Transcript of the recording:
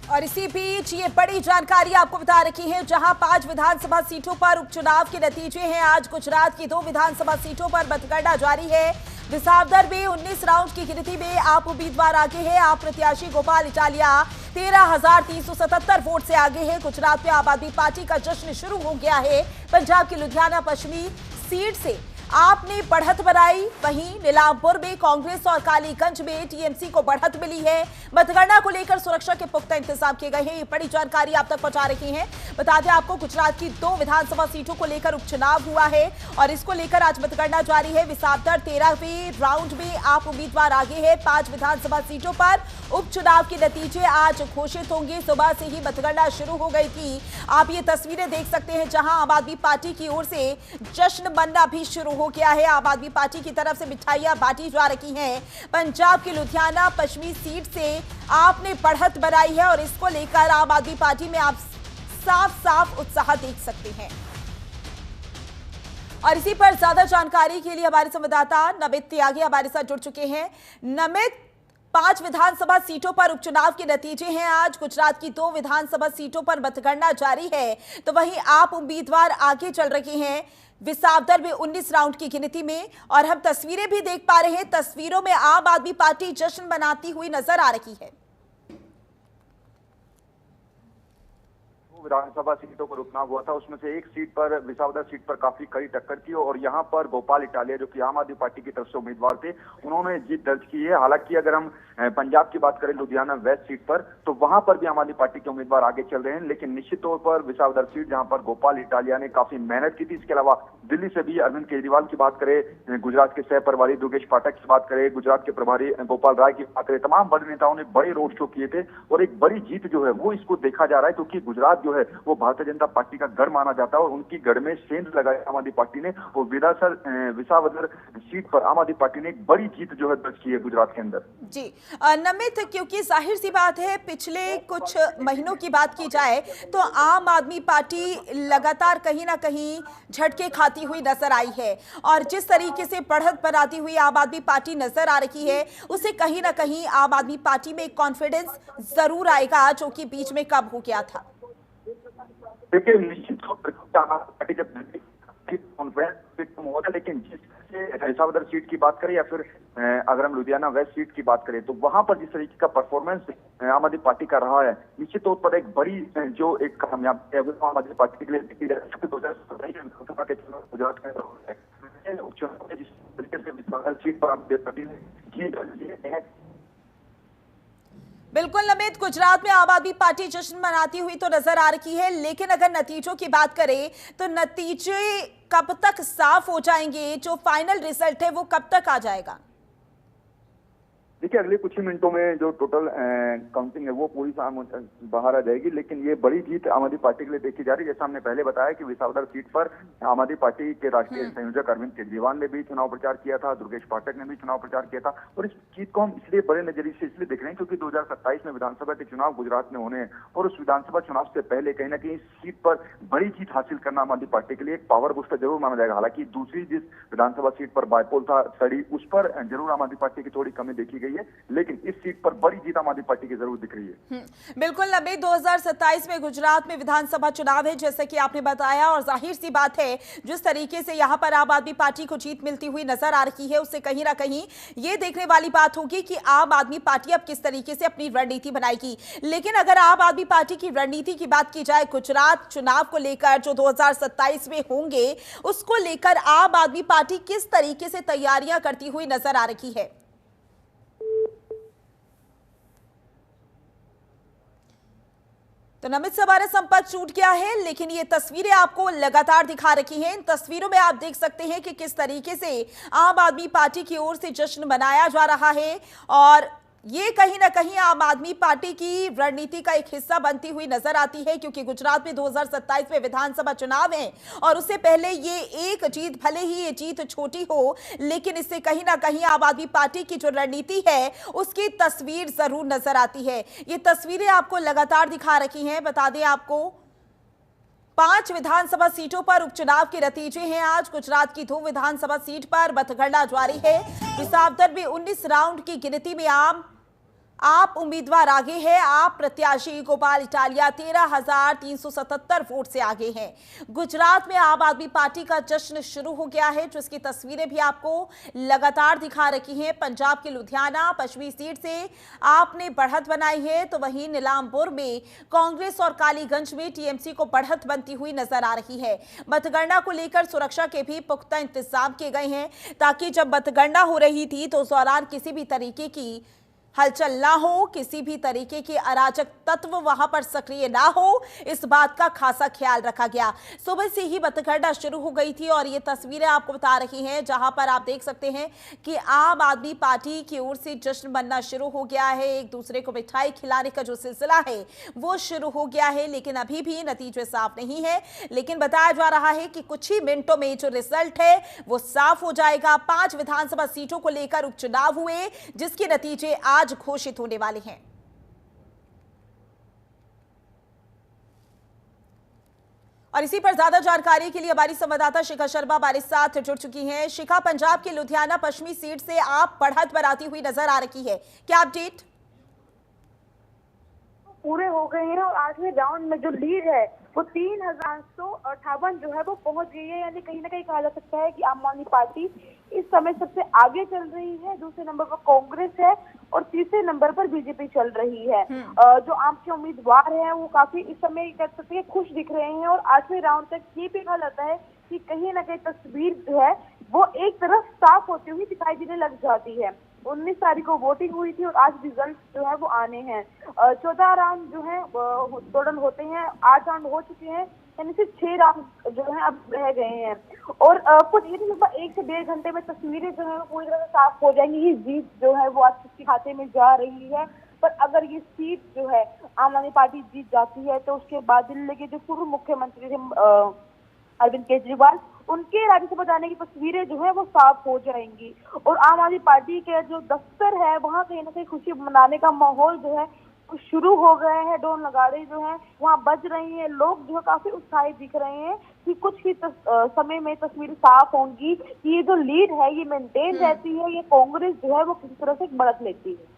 और इसी बीच ये बड़ी जानकारी आपको बता रखी है, जहां 5 विधानसभा सीटों पर उपचुनाव के नतीजे हैं। आज गुजरात की 2 विधानसभा सीटों पर मतगणना जारी है। विसावदर में 19 राउंड की गिनती में आप उम्मीदवार आगे हैं। आप प्रत्याशी गोपाल इटालिया 13,377 वोट से आगे है। गुजरात में आम आदमी पार्टी का जश्न शुरू हो गया है। पंजाब की लुधियाना पश्चिमी सीट से आपने बढ़त बनाई, वहीं नीलामपुर में कांग्रेस और कालीगंज में टीएमसी को बढ़त मिली है। मतगणना को लेकर सुरक्षा के पुख्ता इंतजाम किए गए हैं। ये बड़ी जानकारी आप तक पहुंचा रही हैं। बता दें आपको, गुजरात की 2 विधानसभा सीटों को लेकर उपचुनाव हुआ है और इसको लेकर आज मतगणना जारी है। विसावदर 13वें राउंड में आप उम्मीदवार आगे है। 5 विधानसभा सीटों पर उपचुनाव के नतीजे आज घोषित होंगे। सुबह से ही मतगणना शुरू हो गई थी। आप ये तस्वीरें देख सकते हैं, जहां आम आदमी पार्टी की ओर से जश्न मनना भी शुरू हो गया है। आम आदमी पार्टी की तरफ से मिठाइयां बांटी जा रही हैं। पंजाब की लुधियाना पश्चिमी सीट से आपने बढ़त बनाई है और इसको लेकर आम आदमी पार्टी में आप साफ साफ उत्साह देख सकते हैं। और इसी पर ज्यादा जानकारी के लिए हमारे संवाददाता नमित त्यागी हमारे साथ जुड़ चुके हैं। नमित, 5 विधानसभा सीटों पर उपचुनाव के नतीजे हैं। आज गुजरात की 2 विधानसभा सीटों पर मतगणना जारी है, तो वहीं आप उम्मीदवार आगे चल रहे हैं विसावदर में 19 राउंड की गिनती में। और हम तस्वीरें भी देख पा रहे हैं, तस्वीरों में आम आदमी पार्टी जश्न मनाती हुई नजर आ रही है। विधानसभा सीटों पर उपचुनाव हुआ था, उसमें से एक सीट पर विसावदर सीट पर काफी कड़ी टक्कर थी और यहां पर गोपाल इटालिया, जो कि आम आदमी पार्टी की तरफ से उम्मीदवार थे, उन्होंने जीत दर्ज की है। हालांकि अगर हम पंजाब की बात करें लुधियाना वेस्ट सीट पर, तो वहां पर भी आम आदमी पार्टी के उम्मीदवार आगे चल रहे हैं। लेकिन निश्चित तौर पर विसावदर सीट, जहां पर गोपाल इटालिया ने काफी मेहनत की थी, इसके अलावा दिल्ली से भी अरविंद केजरीवाल की बात करें, गुजरात के सह प्रभारी दुर्गेश पाठक की बात करें, गुजरात के प्रभारी गोपाल राय की बात करें, तमाम बड़े नेताओं ने बड़े रोड शो किए थे और एक बड़ी जीत जो है वो इसको देखा जा रहा है, क्योंकि गुजरात जो है वो भारतीय जनता पार्टी का गढ़ माना जाता है और उनकी गढ़ में सेंध लगाया आम आदमी पार्टी ने और विसावदर सीट पर आम आदमी पार्टी ने एक बड़ी जीत जो है दर्ज की है गुजरात के अंदर। जी नमित, क्योंकि जाहिर सी बात है पिछले कुछ महीनों की बात की जाए तो आम आदमी पार्टी लगातार कहीं ना कहीं झटके खाती हुई नजर आई है और जिस तरीके से बढ़त बनाती हुई आम आदमी पार्टी नजर आ रही है, उससे कहीं ना कहीं आम आदमी पार्टी में कॉन्फिडेंस जरूर आएगा, जो कि बीच में कम हो गया था। देखिए, निश्चित तौर पर जब कॉन्फिडेंस हुआ था, लेकिन विसावदर सीट की बात करें या फिर अगर हम लुधियाना वेस्ट सीट की बात करें, तो वहां पर जिस तरीके का परफॉर्मेंस आम आदमी पार्टी का रहा है, निश्चित तौर पर एक बड़ी जो एक कामयाबी है वो आम आदमी पार्टी के लिए देखी जाए। गुजरात में उपचुनाव जिस तरीके से विसावदर सीट पर आम आदमी पार्टी ने बिल्कुल नमित, गुजरात में आम आदमी पार्टी जश्न मनाती हुई तो नजर आ रही है, लेकिन अगर नतीजों की बात करें तो नतीजे कब तक साफ हो जाएंगे? जो फाइनल रिजल्ट है वो कब तक आ जाएगा? देखिए, अगले कुछ ही मिनटों में जो टोटल काउंटिंग है वो पूरी बाहर आ जाएगी, लेकिन ये बड़ी जीत आम आदमी पार्टी के लिए देखी जा रही है। जैसा हमने पहले बताया कि विसावदर सीट पर आम आदमी पार्टी के राष्ट्रीय संयोजक अरविंद केजरीवाल ने भी चुनाव प्रचार किया था, दुर्गेश पाठक ने भी चुनाव प्रचार किया था और इस जीत को हम इसलिए बड़े नजरिए से इसलिए देख रहे हैं क्योंकि 2027 में विधानसभा के चुनाव गुजरात में होने हैं और उस विधानसभा चुनाव से पहले कहीं ना कहीं इस सीट पर बड़ी जीत हासिल करना आम आदमी पार्टी के लिए एक पावर बूस्टर जरूर माना जाएगा। हालांकि दूसरी जिस विधानसभा सीट पर बायपोल था सड़ी, उस पर जरूर आम आदमी पार्टी की थोड़ी कमी देखी गई है, लेकिन इस सीट पर बड़ी जीत आम आदमी पार्टी की जरूर दिख रही है। बिल्कुल नमित, 2027 में गुजरात में विधानसभा चुनाव है जैसे कि आपने बताया, और जाहिर सी बात है जिस तरीके से यहां पर आम आदमी पार्टी को जीत मिलती हुई नजर आ रही है, उससे कहीं ना कहीं ये देखने वाली बात होगी कि आम आदमी पार्टी अब किस तरीके से अपनी रणनीति बनाएगी। लेकिन अगर आम आदमी पार्टी की रणनीति की बात की जाए गुजरात चुनाव को लेकर जो 2027 में होंगे, उसको लेकर आम आदमी पार्टी किस तरीके से तैयारियां करती हुई नजर आ रही है? तो नमित से हमारा संपर्क टूट गया है, लेकिन ये तस्वीरें आपको लगातार दिखा रखी हैं। इन तस्वीरों में आप देख सकते हैं कि किस तरीके से आम आदमी पार्टी की ओर से जश्न मनाया जा रहा है और ये कहीं ना कहीं आम आदमी पार्टी की रणनीति का एक हिस्सा बनती हुई नजर आती है, क्योंकि गुजरात में 2027 में विधानसभा चुनाव है और उससे पहले ये एक जीत, भले ही ये जीत छोटी हो, लेकिन इससे कहीं ना कहीं आम आदमी पार्टी की जो रणनीति है उसकी तस्वीर जरूर नजर आती है। ये तस्वीरें आपको लगातार दिखा रखी हैं। बता दें आपको, 5 विधानसभा सीटों पर उपचुनाव के नतीजे हैं। आज गुजरात की 2 विधानसभा सीट पर मतगणना जारी है। विसावदर में 19 राउंड की गिनती में आम आप उम्मीदवार आगे हैं। आप प्रत्याशी गोपाल इटालिया 13,377 वोट से आगे हैं। गुजरात में आम आदमी पार्टी का जश्न शुरू हो गया है, जिसकी तस्वीरें भी आपको लगातार दिखा रखी हैं। पंजाब के लुधियाना पश्चिमी सीट से आपने बढ़त बनाई है, तो वहीं नीलामपुर में कांग्रेस और कालीगंज में टीएमसी को बढ़त बनती हुई नजर आ रही है। मतगणना को लेकर सुरक्षा के भी पुख्ता इंतजाम किए गए हैं, ताकि जब मतगणना हो रही थी तो उस दौरान किसी भी तरीके की हलचल ना हो, किसी भी तरीके के अराजक तत्व वहां पर सक्रिय ना हो, इस बात का खासा ख्याल रखा गया। सुबह से ही मतगणना शुरू हो गई थी और ये तस्वीरें आपको बता रही हैं, जहां पर आप देख सकते हैं कि आम आदमी पार्टी की ओर से जश्न बनना शुरू हो गया है। एक दूसरे को मिठाई खिलाने का जो सिलसिला है वो शुरू हो गया है, लेकिन अभी भी नतीजे साफ नहीं है। लेकिन बताया जा रहा है कि कुछ ही मिनटों में जो रिजल्ट है वो साफ हो जाएगा। 5 विधानसभा सीटों को लेकर उपचुनाव हुए, जिसके नतीजे आज घोषित होने वाले हैं। और इसी पर ज्यादा जानकारी के लिए हमारी संवाददाता शिखा शर्मा हमारे साथ जुड़ चुकी हैं। शिखा, पंजाब के लुधियाना पश्चिमी सीट से आप बढ़त बनाती हुई नजर आ रही है, क्या अपडेट? पूरे हो गए हैं और 8वें राउंड में जो लीड है वो 3,158 जो है वो पहुंच गई है। यानी कहीं ना कहीं कहा जा सकता है कि आम आदमी पार्टी इस समय सबसे आगे चल रही है। दूसरे नंबर पर कांग्रेस है और तीसरे नंबर पर बीजेपी चल रही है। जो आम के उम्मीदवार हैं वो काफी इस समय कह सकते हैं खुश दिख रहे हैं और 8वें राउंड तक ये भी कहा जाता है कि कहीं ना कहीं तस्वीर जो है वो एक तरफ साफ होती हुई दिखाई देने लग जाती है। 19 तारीख को वोटिंग हुई थी और आज रिजल्ट जो है वो आने हैं। 14 राउंड जो है टोटल होते हैं, 8 राउंड हो चुके हैं, यानी सिर्फ 6 राउंड जो है अब रह गए हैं। और कुछ ही लगभग 1 से 1.5 घंटे में तस्वीरें जो है पूरी तरह से साफ हो जाएंगी। ये जीत जो है वो आज किसके खाते में जा रही है। पर अगर ये सीट जो है आम आदमी पार्टी जीत जाती है तो उसके बाद दिल्ली के जो पूर्व मुख्यमंत्री थे अरविंद केजरीवाल, उनके राज्यसभा जाने की तस्वीरें जो है वो साफ हो जाएंगी। और आम आदमी पार्टी के जो दफ्तर है वहाँ कहीं ना कहीं खुशी मनाने का माहौल जो है शुरू हो गए हैं। ढोल नगाड़े जो है वहाँ बज रही हैं, लोग जो है काफी उत्साहित दिख रहे हैं कि कुछ ही समय में तस्वीर साफ होंगी कि ये जो लीड है ये मेंटेन रहती है, ये कांग्रेस जो है वो किसी तरह से बढ़त लेती है।